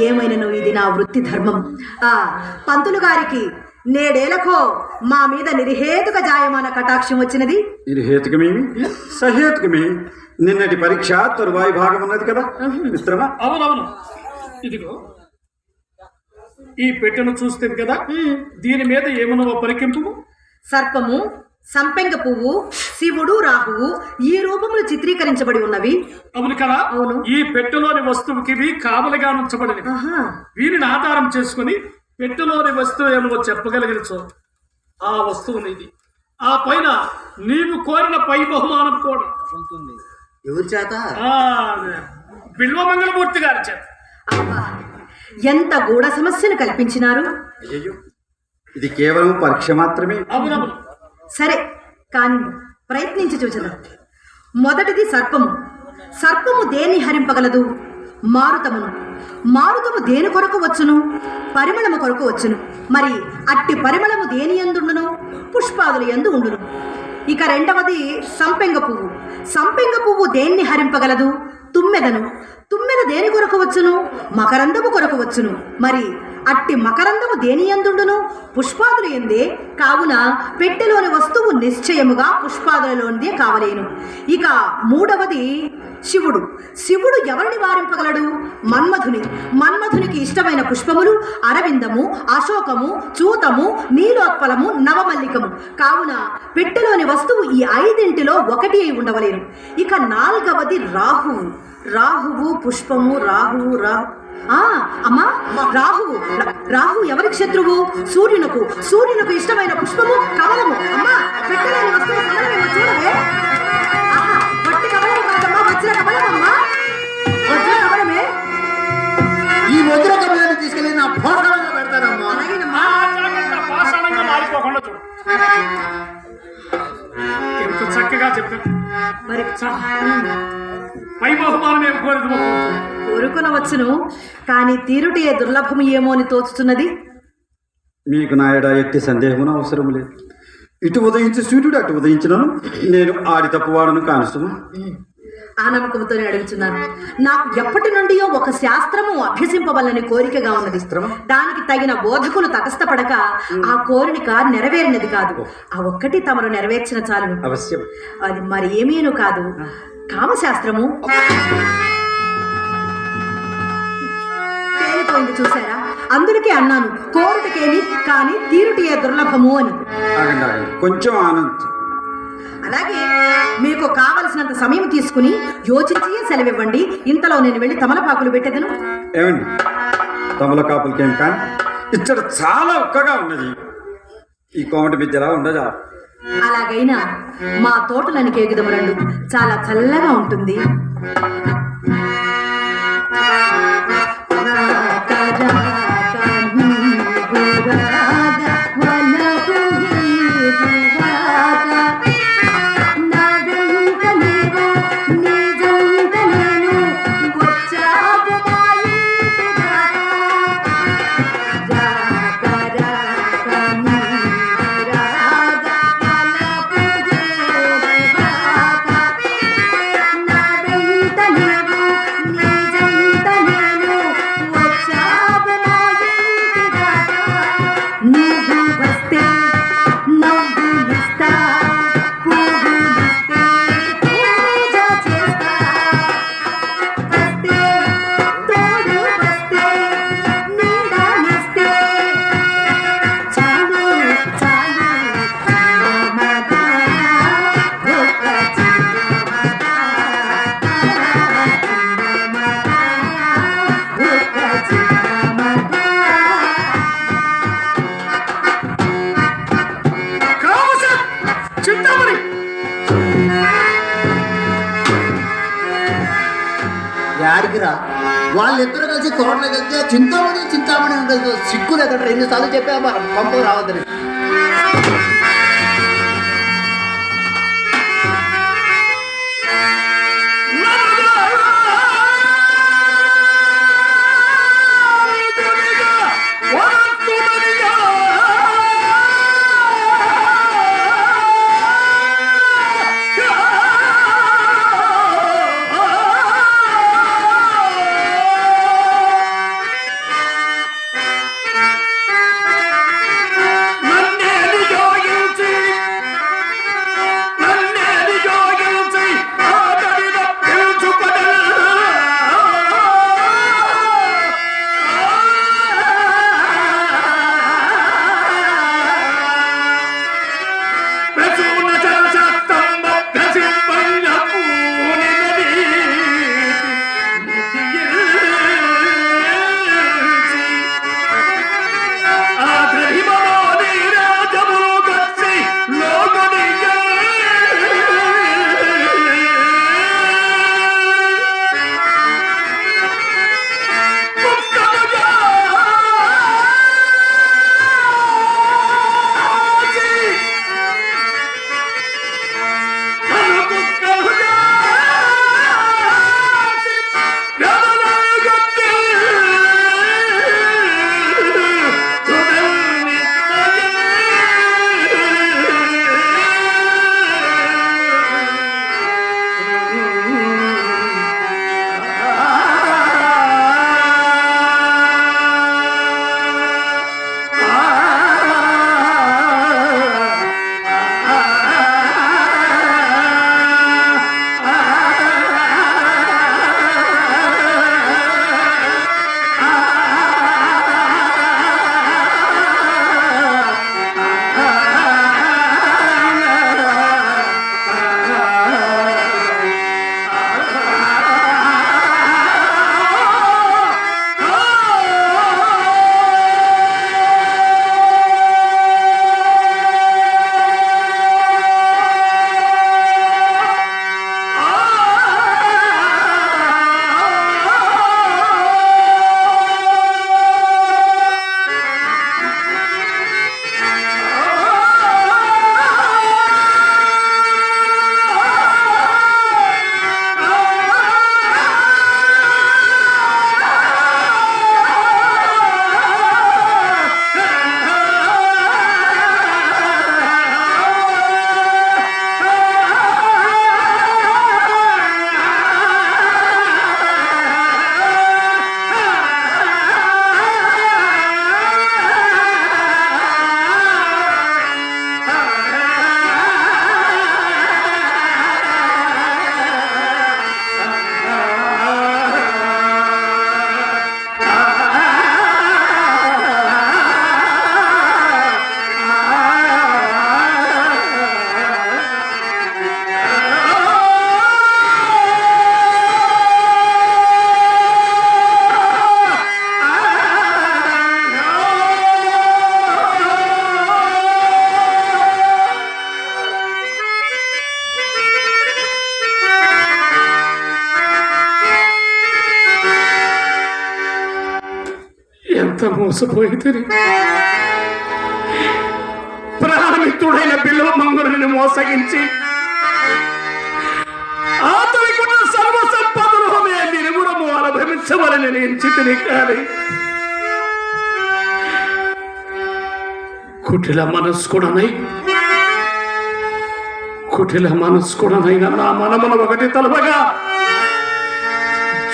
ఏమైనను ఇది నా వృత్తి ధర్మం. పంతులు గారికి నేడేలకో మా మీద నిర్హేతుక జాయమాన కటాక్షం వచ్చినది. నిర్హేతుకమేమి సహేతుకమే. నిన్నటి పరీక్ష తరువాయి భాగం ఉన్నది కదా మిత్రమా? అవునవును. ఇదిగో ఈ పెట్టెను చూస్తే కదా, దీని మీద ఏమన్నా పరికింపు. సర్పము, సంపెంగ పువ్వు, శివుడు, రాహువు ఈ రూపములు చిత్రీకరించబడి ఉన్నవి. అవును కదా. అవును. ఈ పెట్టెలోని వస్తువుకి ఇవి కావలిగా ఉంచబడినవి. వీరిని ఆధారం చేసుకుని పెట్టెలోని వస్తువు ఏమో చెప్పగలిగినచో ఆ వస్తువుని ఇది. ఆ పైన నీవు కోరిన పై బహుమానం కూడా ఉంటుంది. ఎవరి చేత? బిల్వమంగళమూర్తి గారి చేత. ఎంత గూఢ సమస్యను కల్పించినారు. ఇది కేవలం పరీక్ష మాత్రమే. అవునవును. సరే కానీ ప్రయత్నించి చూచదా. మొదటిది సర్పము. సర్పము దేన్ని హరింపగలదు? మారుతమును. మారుతము దేని కొరకు వచ్చును? పరిమళము కొరకు వచ్చును. మరి అట్టి పరిమళము దేని యందుండును? పుష్పాదుల యందు ఉండును. ఇక రెండవది సంపెంగ పువ్వు. సంపెంగ పువ్వు దేన్ని హరింపగలదు? తుమ్మెదను. తుమ్మెద దేని కొరకు వచ్చును? మకరందము కొరకు వచ్చును. మరి అట్టి మకరందము దేని యందుండును? పుష్పాదుల యందే. కావున పెట్టెలోని వస్తువు నిశ్చయముగా పుష్పాదులలోనిదే కావలేను. ఇక మూడవది శివుడు. శివుడు ఎవరిని వారింపగలడు? మన్మధుని. మన్మధునికి ఇష్టమైన పుష్పములు అరవిందము, అశోకము, చూతము, నీలోత్పలము, నవమల్లికము. కావున పెట్టెలోని వస్తువు ఈ ఐదింటిలో ఒకటి అయి ఉండవలేను. ఇక నాలుగవది రాహువు. రాహువు, పుష్పము, రాహువు. అమ్మా, రాహువు. రాహు ఎవరికి శత్రువు? సూర్యునకు. సూర్యునకు ఇష్టమైన పుష్పము కమలము. అమ్మా, పెట్టలేని వస్తువు కమలమేమో చూడవే. వట్టి కమలము కాదమ్మా, వజ్ర కమలమమ్మా. వజ్ర కమలమే. ఈ వజ్ర కమలాన్ని తీసుకెళ్ళి నా పాషాణంగా పెడతానమ్మా. పాషాణంగా మారిపోకుండా చూడు. ఎంత చక్కగా చెప్తాను. మరి పై బహుమానం ఏం కోరుకు కోరుకునవచ్చును, కానీ తీరుటి ఏ దుర్లభము ఏమో అని తోచుతున్నది. మీకు నాయడ ఎట్టి సందేహమున అవసరం లేదు. ఇటు ఉదయించి సూర్యుడు అటు ఉదయించినను నేను ఆడి తప్పువాడను కానుస్తున్నా. ఆ నమ్మకంతోనే అడుగుతున్నాను. నాకు ఎప్పటి నుండియో ఒక శాస్త్రము అభ్యసింపవల్లని కోరికగా ఉన్నది. దానికి తగిన బోధకులు తటస్థపడక ఆ కోరిక నెరవేరినది కాదు. ఆ ఒక్కటి తమరు నెరవేర్చిన చాలు. అవశ్యం. అది మరి ఏమీను కాదు, కామశాస్త్రము. తేలిపోయింది చూసారా? అందుకే అన్నాను కోరుటకేమి కానీ తీరుటి ఏ దుర్లభము అని. కొంచెం ఆనందం. అలాగే మీకు కావలసినంత సమయం తీసుకుని యోచించి సెలవివ్వండి. ఇంతలో నేను వెళ్ళి తమలపాకులు పెట్టేదను. ఏమండి, తమలపాకులకేం కానీ ఇక్కడ చాలా ఒక్కగా ఉన్నది. ఈ కోమటి బిడ్డలా ఉండదా? అలాగైనా మా తోటలని కేగుదములండు, చాలా చల్లగా ఉంటుంది. యాడికిరా? వాళ్ళిద్దరు కలిసి తోటలోకి వెళ్తే చింతామణి కలిసి సిగ్గులు ఎక్కడ ఎన్నిసార్లు చెప్పా పంపు రావద్దని. మోసపోయితే ప్రాణమిత్రుడైన బిల్వ మంగురుని మోసగించి అతనికున్న సర్వ సంపదలో నిరుగురము అనుభవించవలని ఎంచితిని కానీ కుటిల మనస్కుడనైన నా మనమున ఒకటి తలవగా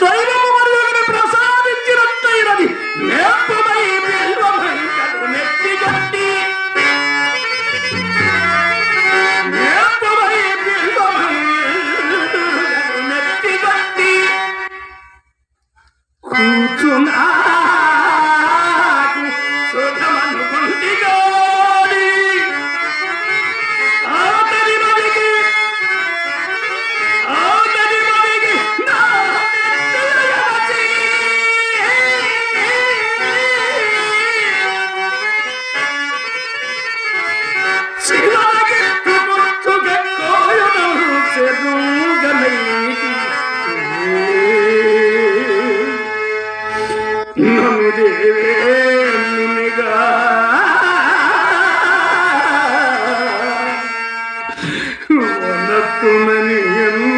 శైలము మరియు ప్రసాదించినట్టయినది నేర్పమై బిల్వమై కను నెత్తిగట్టి నేర్పమై బిల్వమై కను నెత్తిగట్టి కూర్చున్నాకు సుఖమనుకుంటిగా వనత్తుమనియను